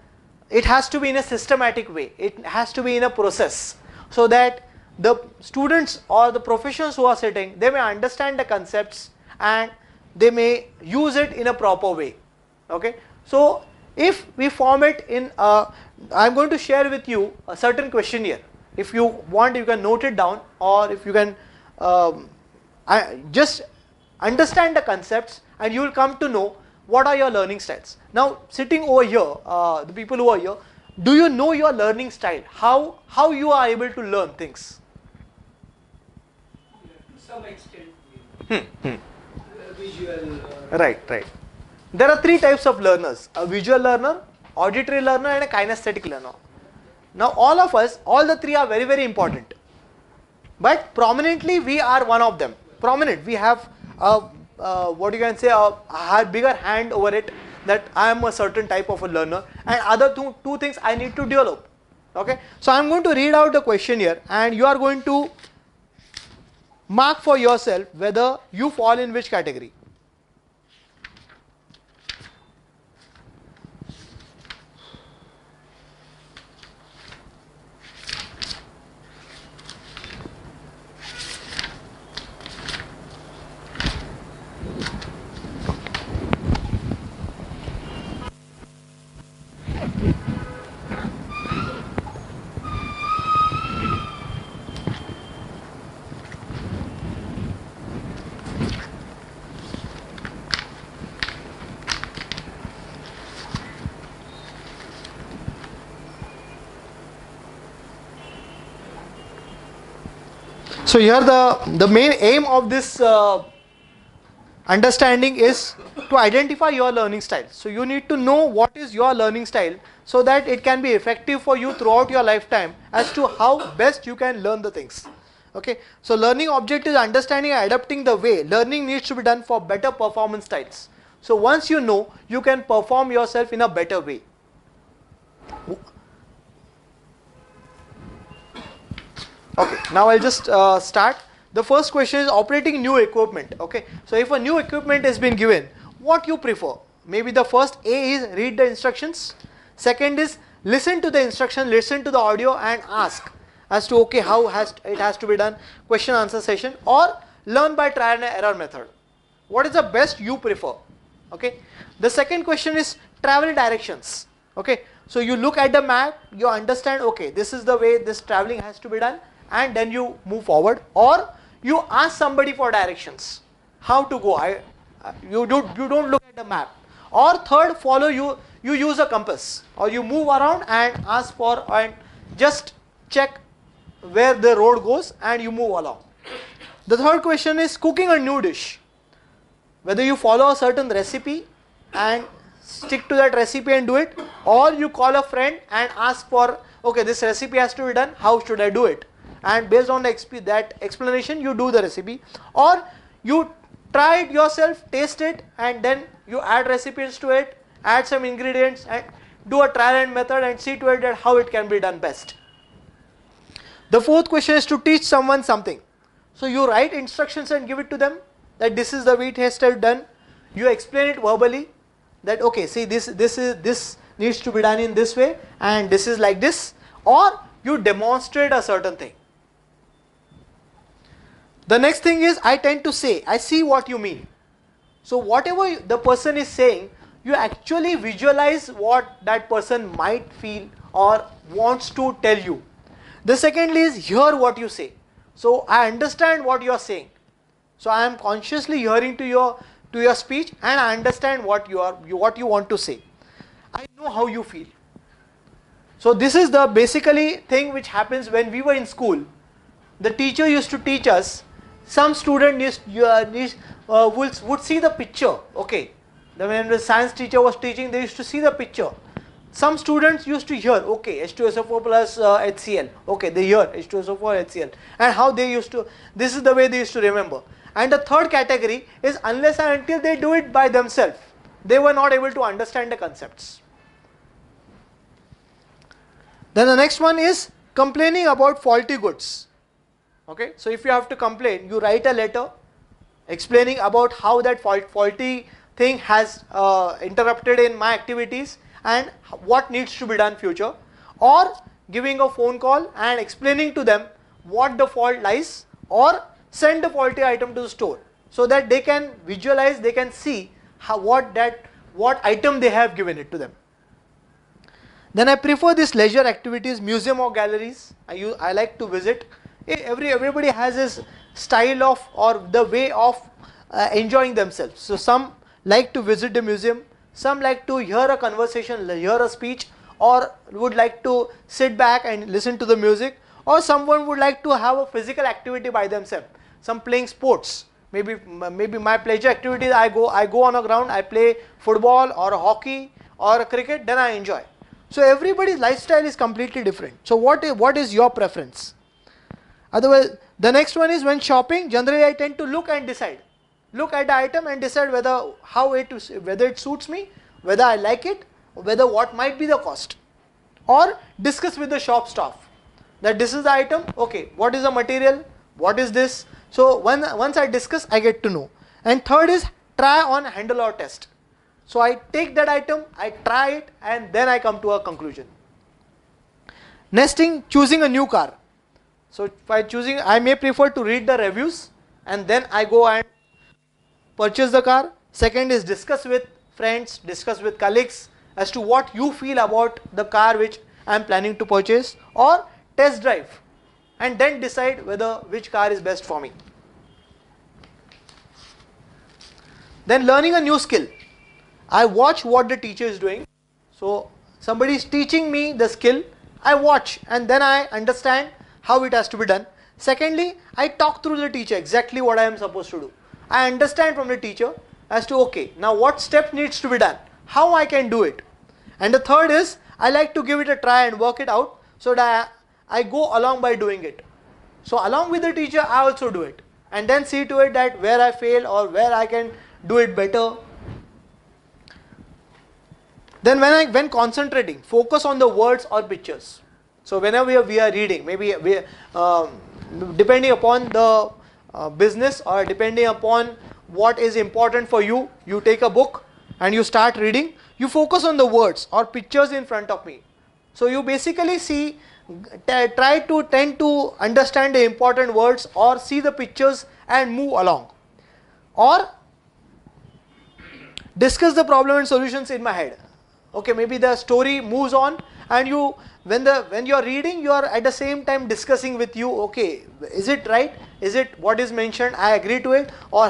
it has to be in a systematic way, it has to be in a process, so that the students or the professionals who are sitting, they may understand the concepts and they may use it in a proper way. Okay, so if we form it in I'm going to share with you a certain questionnaire. If you want, you can note it down, or if you can just understand the concepts, and you will come to know what are your learning styles. Now sitting over here, the people who are here, do you know your learning style? How you are able to learn things? To some extent, visual. Right. There are three types of learners: a visual learner, auditory learner, and a kinesthetic learner. Now all of us, all the three are very, very important, but prominently we are one of them. Prominent, we have what you can say, a bigger hand over it, that I am a certain type of a learner, and other two things I need to develop. Okay, so I am going to read out the questionnaire, and you are going to mark for yourself whether you fall in which category. So here the main aim of this understanding is to identify your learning style. So you need to know what is your learning style, so that it can be effective for you throughout your lifetime as to how best you can learn the things. Okay, so learning object is understanding and adapting the way learning needs to be done for better performance styles. So once you know, you can perform yourself in a better way. Okay, now I'll just start. The first question is operating new equipment. Okay, so if a new equipment has been given, what you prefer? Maybe the first A is read the instructions. Second is listen to the instruction, listen to the audio and ask as to okay, how it has to be done, question answer session, or learn by trial and error method. What is the best you prefer? Okay, the second question is travel directions. Okay, so you look at the map, you understand okay, this is the way this traveling has to be done, and then you move forward, or you ask somebody for directions, how to go. You don't look at the map. Or third, you use a compass, or you move around and ask for and just check where the road goes and you move along. The third question is cooking a new dish. Whether you follow a certain recipe and stick to that recipe and do it, or you call a friend and ask for okay, this recipe has to be done, how should I do it? And based on that explanation, you do the recipe, or you try it yourself, taste it, and then you add recipes to it, add some ingredients, and do a trial and method and see to it that how it can be done best. The fourth question is to teach someone something. So you write instructions and give it to them, that this is the way it has to be done. You explain it verbally, that okay, see this needs to be done in this way, and this is like this, or you demonstrate a certain thing. The next thing is I tend to say, I see what you mean. So whatever the person is saying, you actually visualize what that person might feel or wants to tell you. The secondly is hear what you say. So I understand what you are saying. So I am consciously hearing to your speech, and I understand what you want to say. I know how you feel. So this is the basically thing which happens when we were in school. The teacher used to teach us. Some student would see the picture. Okay, when the science teacher was teaching, they used to see the picture. Some students used to hear, okay, H2SO4 plus HCl. Okay, they hear H2SO4 HCl, and how they used to. This is the way they used to remember. And the third category is unless and until they do it by themselves, they were not able to understand the concepts. Then the next one is complaining about faulty goods. Okay, so if you have to complain, you write a letter explaining about how that faulty thing has interrupted in my activities and what needs to be done future, or giving a phone call and explaining to them what the fault lies, or send the faulty item to the store so that they can visualize, they can see what item they have given it to them. Then I prefer these leisure activities, museum or galleries. I like to visit. Everybody has his style of or the way of enjoying themselves. So some like to visit the museum, some like to hear a conversation, hear a speech, or would like to sit back and listen to the music, or someone would like to have a physical activity by themselves. Some playing sports. Maybe my pleasure activity is I go on a ground, I play football or hockey or cricket, then I enjoy. So everybody's lifestyle is completely different. So what is your preference? Otherwise, the next one is when shopping, generally I tend to look and decide. Look at the item and decide whether it suits me, whether I like it, whether what might be the cost. Or discuss with the shop staff that this is the item, okay, what is the material, what is this. So once I discuss, I get to know. And third is try on, handle or test. So I take that item, I try it, and then I come to a conclusion. Nesting, choosing a new car. So by choosing, I may prefer to read the reviews and then I go and purchase the car. Second is discuss with friends, discuss with colleagues as to what you feel about the car which I am planning to purchase, or test drive and then decide which car is best for me. Then learning a new skill. I watch what the teacher is doing. So somebody is teaching me the skill, I watch and then I understand how it has to be done. Secondly, I talk through the teacher exactly what I am supposed to do. I understand from the teacher as to okay, now what step needs to be done, how I can do it. And the third is I like to give it a try and work it out so that I go along by doing it. So along with the teacher I also do it and then see to it that where I fail or where I can do it better. Then when concentrating, focus on the words or pictures. So whenever we are reading, maybe depending upon the business or depending upon what is important for you, you take a book and you start reading, you focus on the words or pictures in front of me. So you basically try to tend to understand the important words or see the pictures and move along. Or discuss the problem and solutions in my head. Okay, maybe the story moves on and when you are reading, you are at the same time discussing with you, okay, is it right? Is it what is mentioned? I agree to it, or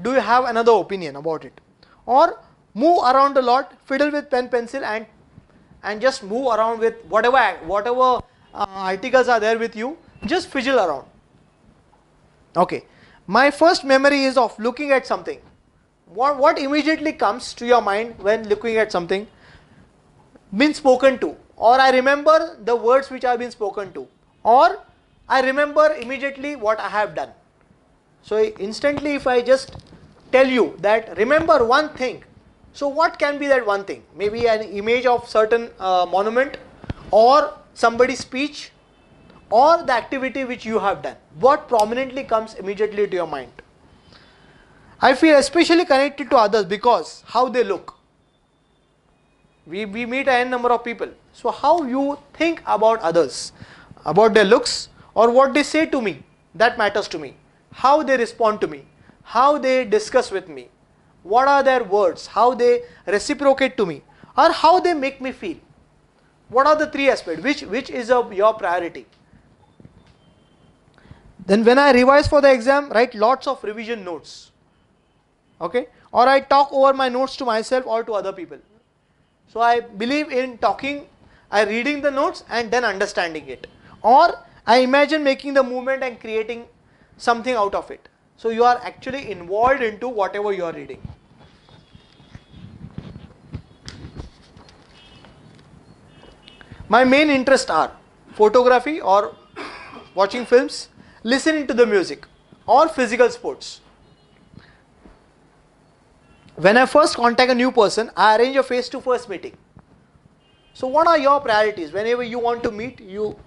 do you have another opinion about it? Or move around a lot, fiddle with pen, pencil and just move around with whatever articles are there with you, just fiddle around. Okay, my first memory is of looking at something. What immediately comes to your mind when looking at something? Been spoken to, or I remember the words which have been spoken to, or I remember immediately what I have done. So instantly if I just tell you that remember one thing, so what can be that one thing? Maybe an image of certain monument, or somebody's speech, or the activity which you have done. What prominently comes immediately to your mind? I feel especially connected to others because how they look. We meet an n number of people. So how you think about others, about their looks or what they say to me, that matters to me. How they respond to me, how they discuss with me, what are their words, how they reciprocate to me, or how they make me feel. What are the three aspects? Which is your priority? Then when I revise for the exam, write lots of revision notes. Okay, or I talk over my notes to myself or to other people. So I believe in talking, reading the notes and then understanding it. Or I imagine making the movement and creating something out of it. So you are actually involved into whatever you are reading. My main interests are photography or watching films, listening to the music, or physical sports. When I first contact a new person, I arrange a face-to-face meeting. So what are your priorities? Whenever you want to meet, you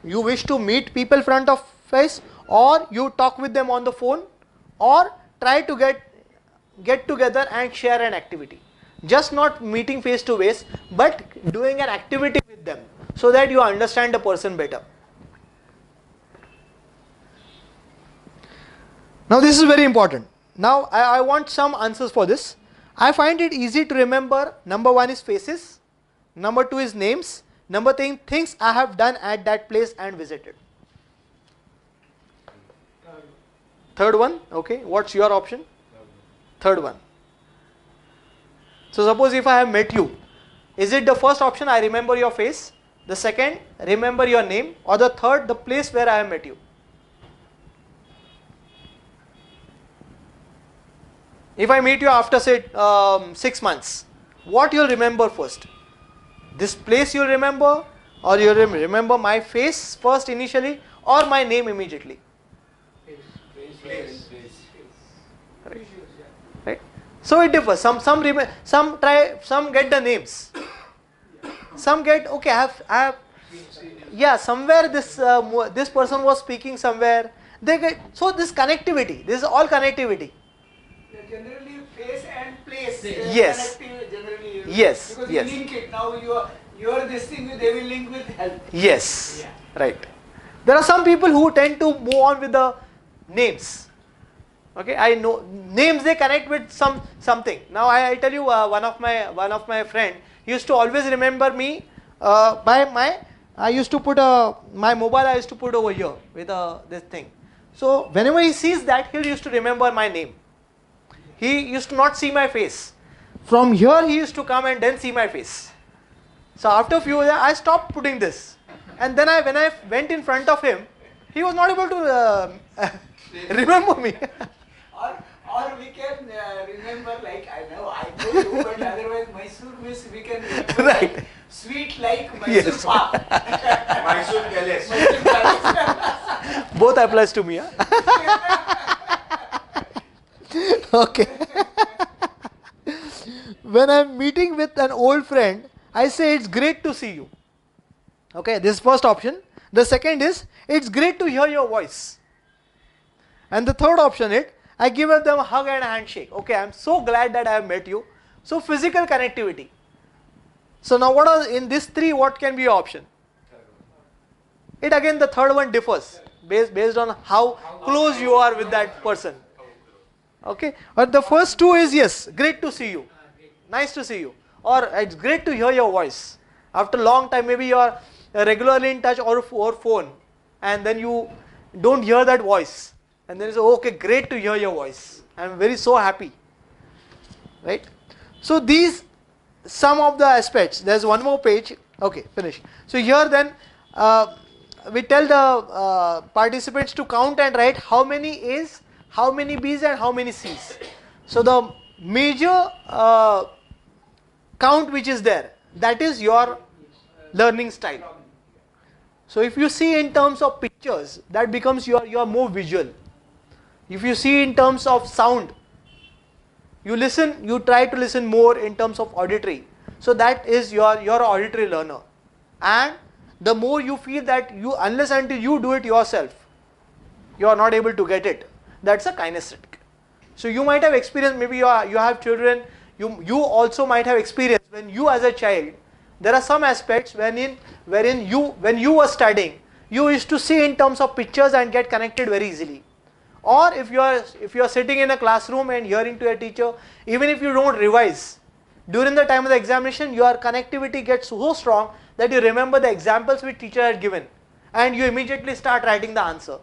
wish to meet people front of face, or you talk with them on the phone, or try to get together and share an activity. Just not meeting face to face, but doing an activity with them so that you understand the person better. Now this is very important. Now I want some answers for this. I find it easy to remember. Number 1 is faces. Number 2 is names. Number 3, things I have done at that place and visited. Third one, okay. What's your option? Third one. So suppose if I have met you, is it the first option, I remember your face, the second, remember your name, or the third, the place where I have met you? If I meet you after say 6 months, what you'll remember first? This place you'll remember, or you'll remember my face first initially, or my name immediately? Right. Right. So it differs. Some get the names. Some get, okay, I have yeah, somewhere this person was speaking somewhere. They get, so this connectivity, this is all connectivity. Generally face and place. Yes. Generally, Yes. Because Yes. you link it. Now your this thing they will link with health. Yes. Yeah. Right. There are some people who tend to move on with the names. Okay, I know names, they connect with something. Now I tell you, one of my friend used to always remember me by my. I used to put my mobile. I used to put over here with this thing. So whenever he sees that, he used to remember my name. He used to not see my face. From here he used to come and then see my face. So after a few years, I stopped putting this. And then when I went in front of him, he was not able to remember me. Or we can remember, like I know you, but otherwise Mysore Miss we can remember Right. like sweet like Mysore Yes. Pak. Mysore Palace. Mysore Palace. Both applies to me. Huh? Okay. When I'm meeting with an old friend, I say it's great to see you. Okay, this is first option. The second is, it's great to hear your voice. And the third option is, I give them a hug and a handshake. Okay, I'm so glad that I have met you. So physical connectivity. So now what are in these three, what can be your option? It again, the third one differs based on how close you are with that person. Okay, but the first two is yes, great to see you, nice to see you, or it's great to hear your voice. After a long time, maybe you are regularly in touch or phone, and then you don't hear that voice, and then you say, okay, great to hear your voice. I'm very so happy, right? So these some of the aspects. There's one more page. Okay, finish. So here then we tell the participants to count and write how many A's, how many B's and how many C's. So the major count which is there, that is your learning style. So if you see in terms of pictures, that becomes you are more visual. If you see in terms of sound, you listen, you try to listen more in terms of auditory. So that is your auditory learner. And the more you feel that you, unless until you do it yourself, you are not able to get it. That's a kinesthetic. So you might have experienced, maybe you have children, you also might have experienced when you as a child, there are some aspects when you were studying, you used to see in terms of pictures and get connected very easily. Or if you are sitting in a classroom and hearing to a teacher, even if you don't revise, during the time of the examination, your connectivity gets so strong that you remember the examples which teacher had given and you immediately start writing the answer.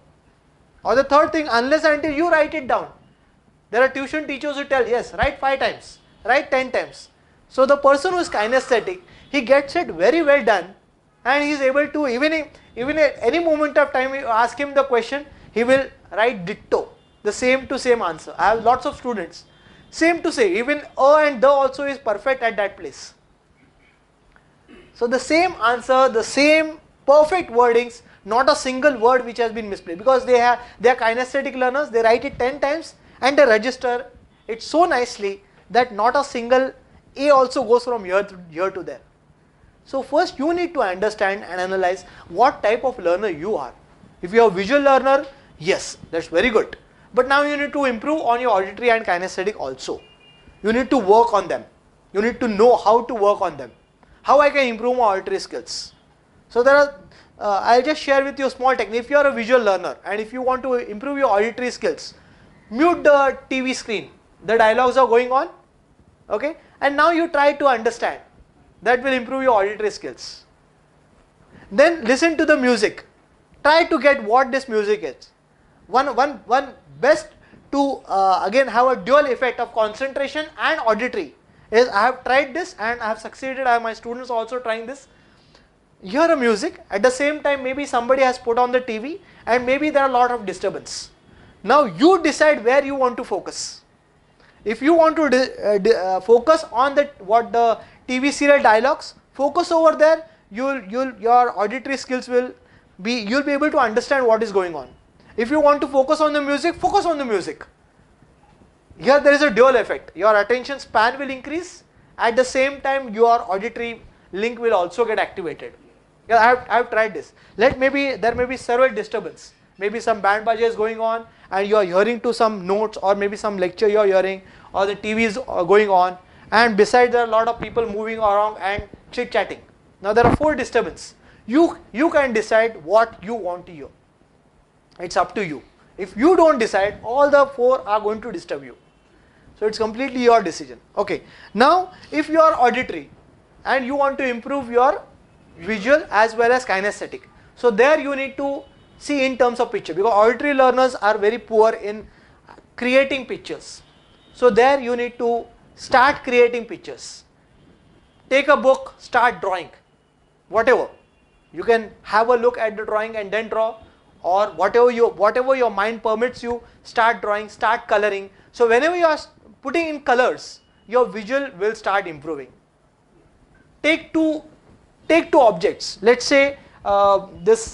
Or the third thing, unless until you write it down. There are tuition teachers who tell, yes, write 5 times, write 10 times. So the person who is kinesthetic, he gets it very well done and he is able to, even at any moment of time you ask him the question, he will write ditto, the same to same answer. I have lots of students, same to same, even and the also is perfect at that place. So the same answer, the same perfect wordings, not a single word which has been misplaced, because they are kinesthetic learners, they write it 10 times and they register it so nicely that not a single A also goes from here to there. So first you need to understand and analyze what type of learner you are. If you are a visual learner, yes, that's very good. But now you need to improve on your auditory and kinesthetic also. You need to work on them. You need to know how to work on them. How I can improve my auditory skills. So there are, I'll just share with you a small technique. If you are a visual learner and if you want to improve your auditory skills, mute the TV screen. The dialogues are going on, okay? And now you try to understand. That will improve your auditory skills. Then listen to the music. Try to get what this music is. One best to again have a dual effect of concentration and auditory is I have tried this and I have succeeded. I have my students also trying this. Hear a music, at the same time maybe somebody has put on the TV and maybe there are a lot of disturbance. Now you decide where you want to focus. If you want to focus on what the TV serial dialogues, focus over there. Your auditory skills you'll be able to understand what is going on. If you want to focus on the music, focus on the music. Here there is a dual effect. Your attention span will increase. At the same time, your auditory link will also get activated. Yeah, I have tried this. There may be several disturbance. Maybe some band baja is going on and you are hearing to some notes, or maybe some lecture you are hearing, or the TV is going on, and beside there are a lot of people moving around and chit chatting. Now there are 4 disturbance. You can decide what you want to hear. It's up to you. If you don't decide, all the 4 are going to disturb you. So it's completely your decision. Okay. Now if you are auditory and you want to improve your visual as well as kinesthetic, so there you need to see in terms of picture, because auditory learners are very poor in creating pictures. So there you need to start creating pictures. Take a book, start drawing. Whatever. You can have a look at the drawing and then draw, or whatever your mind permits you, start drawing, start coloring. So whenever you are putting in colors, your visual will start improving. Take two objects. Let's say this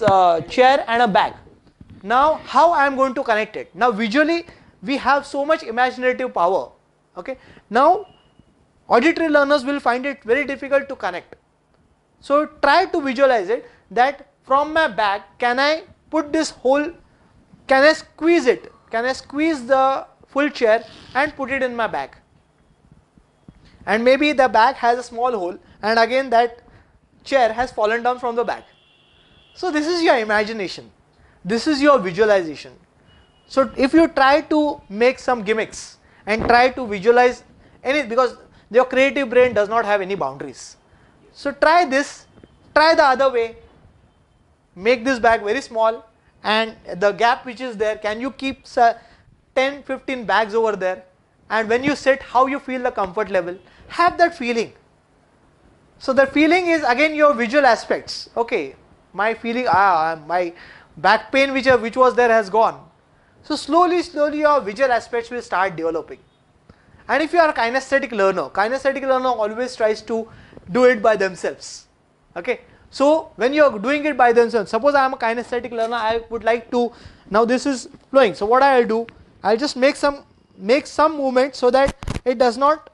chair and a bag. Now how I am going to connect it? Now visually we have so much imaginative power. Okay. Now auditory learners will find it very difficult to connect. So try to visualize it, that from my bag, can I put this whole, can I squeeze it? Can I squeeze the full chair and put it in my bag? And maybe the bag has a small hole and again that chair has fallen down from the bag. So this is your imagination. This is your visualization. So if you try to make some gimmicks and try to visualize anything, because your creative brain does not have any boundaries. So try this, try the other way, make this bag very small, and the gap which is there, can you keep 10-15 bags over there, and when you sit, how you feel the comfort level, have that feeling. So the feeling is again your visual aspects. Okay, my feeling, my back pain which was there has gone. So slowly your visual aspects will start developing. And if you are a kinesthetic learner always tries to do it by themselves. Okay. So when you are doing it by themselves, suppose I am a kinesthetic learner, I would like to, now this is flowing. So what I will do, I will just make some movement so that it does not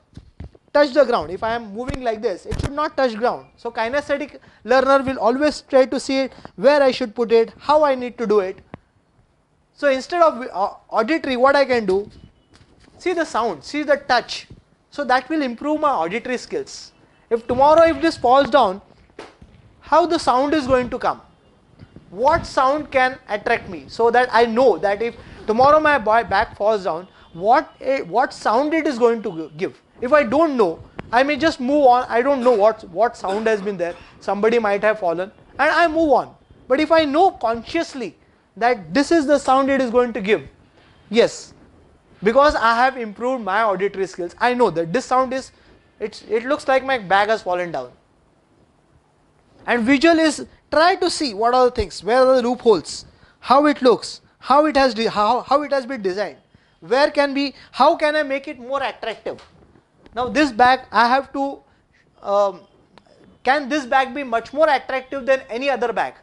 touch the ground. If I am moving like this, it should not touch ground. So kinesthetic learner will always try to see it, where I should put it, how I need to do it. So instead of auditory, what I can do, see the sound, see the touch. So that will improve my auditory skills. If tomorrow if this falls down, how the sound is going to come? What sound can attract me, so that I know that if tomorrow my back falls down, what sound it is going to give. If I don't know, I may just move on. I don't know what sound has been there. Somebody might have fallen and I move on. But if I know consciously that this is the sound it is going to give, yes, because I have improved my auditory skills, I know that this sound is, it looks like my bag has fallen down. And visual is, try to see what are the things, where are the loopholes, how it looks, how it has been designed, how can I make it more attractive. Now this bag, I have to, can this bag be much more attractive than any other bag?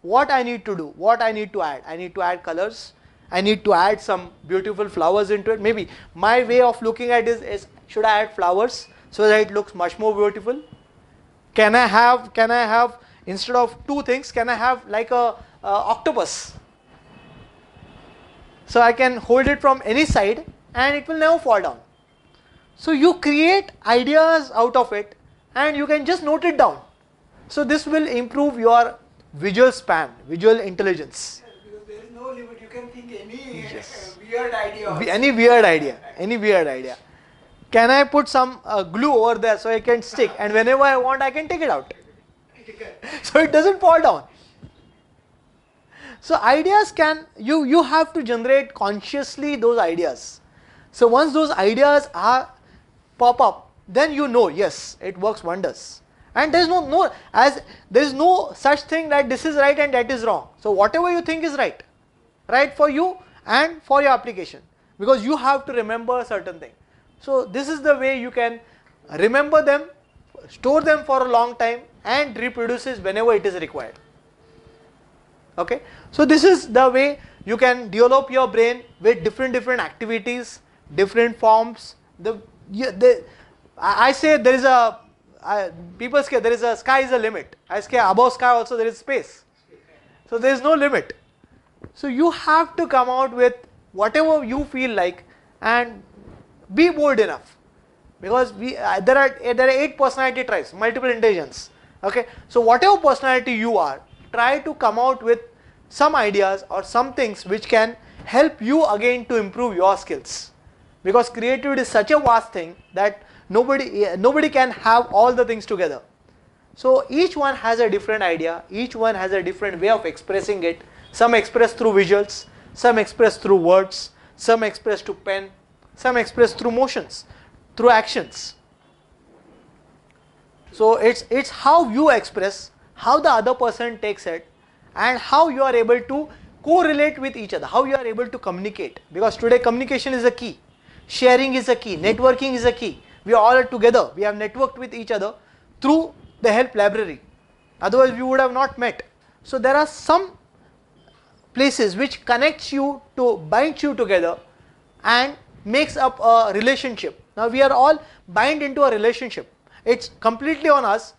What I need to do, what I need to add? I need to add colors, I need to add some beautiful flowers into it. Maybe my way of looking at it is should I add flowers so that it looks much more beautiful? Can I have instead of two things, can I have like a octopus? So I can hold it from any side and it will never fall down. So you create ideas out of it and you can just note it down. So this will improve your visual span, visual intelligence. Because there is no limit, you can think any Yes. weird idea. Also. Any weird idea. Can I put some glue over there so I can stick, and whenever I want I can take it out. So it doesn't fall down. So ideas you have to generate consciously those ideas. So once those ideas pop up, then you know, yes, it works wonders. And there is no such thing that this is right and that is wrong. So whatever you think is right for you and for your application, because you have to remember a certain thing. So this is the way you can remember them, store them for a long time, and reproduce it whenever it is required. Okay, so this is the way you can develop your brain with different activities, different forms. I say there is people say there is a sky is a limit. I say above sky also there is space. So there is no limit. So you have to come out with whatever you feel like and be bold enough, because there are 8 personality types, multiple intelligence. Okay, so whatever personality you are, try to come out with some ideas or some things which can help you again to improve your skills, because creativity is such a vast thing that nobody can have all the things together. So each one has a different idea, each one has a different way of expressing it. Some express through visuals, some express through words, some express through pen, some express through motions, through actions. So it's how you express, how the other person takes it, and how you are able to correlate with each other, how you are able to communicate. Because today communication is a key, sharing is a key, networking is a key. We are all together, we have networked with each other through the help library. Otherwise we would have not met. So there are some places which connects you to bind you together and makes up a relationship. Now we are all bind into a relationship. It's completely on us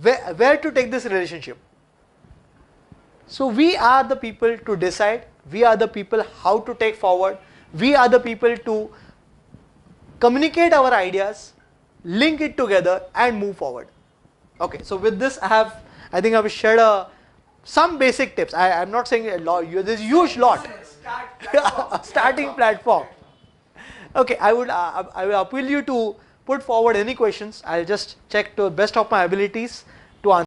where to take this relationship. So we are the people to decide, we are the people how to take forward, we are the people to communicate our ideas, link it together and move forward. Okay, so with this I think I have shared some basic tips. I am not saying a lot, there's a huge lot. Starting platform. Okay, I will appeal you to put forward any questions. I'll just check to the best of my abilities